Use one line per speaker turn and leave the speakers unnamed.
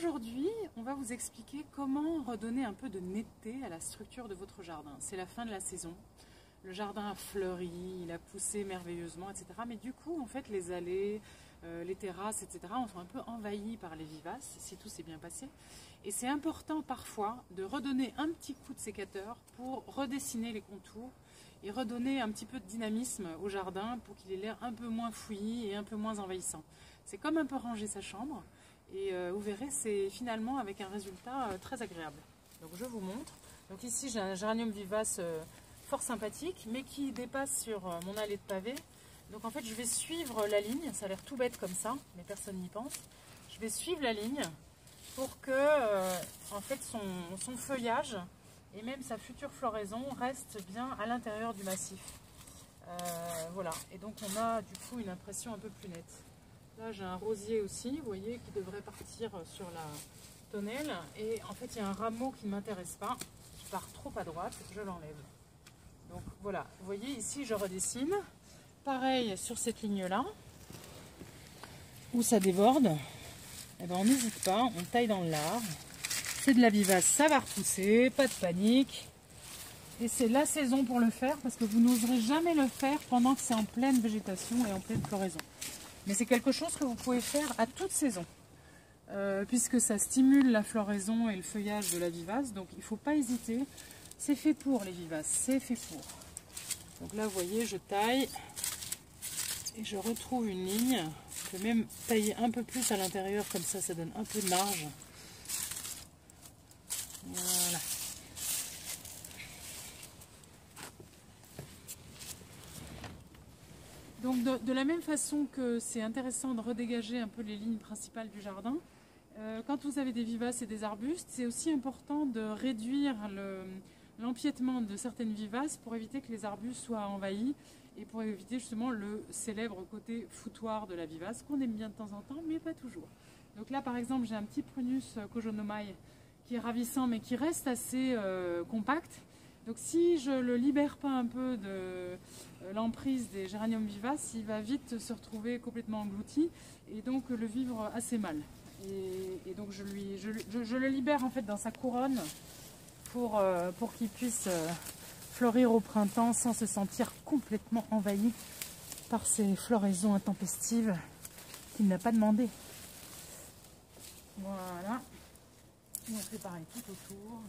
aujourd'hui, on va vous expliquer comment redonner un peu de netteté à la structure de votre jardin. C'est la fin de la saison. Le jardin a fleuri, il a poussé merveilleusement, etc. Mais du coup, en fait, les allées, les terrasses, etc. sont un peu envahies par les vivaces, si tout s'est bien passé. Et c'est important parfois de redonner un petit coup de sécateur pour redessiner les contours et redonner un petit peu de dynamisme au jardin pour qu'il ait l'air un peu moins fouillis et un peu moins envahissant. C'est comme un peu ranger sa chambre et vous verrez, c'est finalement avec un résultat très agréable. Donc je vous montre. Donc ici j'ai un géranium vivace fort sympathique mais qui dépasse sur mon allée de pavés. Donc en fait je vais suivre la ligne, ça a l'air tout bête comme ça, mais personne n'y pense. Je vais suivre la ligne pour que en fait son feuillage et même sa future floraison reste bien à l'intérieur du massif. Voilà, et donc on a du coup une impression un peu plus nette. Là j'ai un rosier aussi, vous voyez, qui devrait partir sur la tonnelle. Et en fait il y a un rameau qui ne m'intéresse pas, qui part trop à droite, je l'enlève. Donc voilà, vous voyez ici je redessine. Pareil sur cette ligne-là, où ça déborde, eh ben, on n'hésite pas, on taille dans le lard. C'est de la vivace, ça va repousser, pas de panique. Et c'est la saison pour le faire parce que vous n'oserez jamais le faire pendant que c'est en pleine végétation et en pleine floraison. Mais c'est quelque chose que vous pouvez faire à toute saison. Puisque ça stimule la floraison et le feuillage de la vivace. Donc il ne faut pas hésiter. C'est fait pour les vivaces, c'est fait pour. Donc là vous voyez, je taille et je retrouve une ligne. Je peux même tailler un peu plus à l'intérieur, comme ça donne un peu de marge. Voilà. Donc de la même façon que c'est intéressant de redégager un peu les lignes principales du jardin, quand vous avez des vivaces et des arbustes, c'est aussi important de réduire l'empiètement de certaines vivaces pour éviter que les arbustes soient envahis et pour éviter justement le célèbre côté foutoir de la vivace qu'on aime bien de temps en temps, mais pas toujours. Donc là par exemple j'ai un petit Prunus Kojonomai qui est ravissant mais qui reste assez compact. Donc si je ne le libère pas un peu de l'emprise des géraniums vivaces, il va vite se retrouver complètement englouti et donc le vivre assez mal. Et donc je le libère en fait dans sa couronne pour qu'il puisse fleurir au printemps sans se sentir complètement envahi par ces floraisons intempestives qu'il n'a pas demandé. Voilà. On fait pareil tout autour.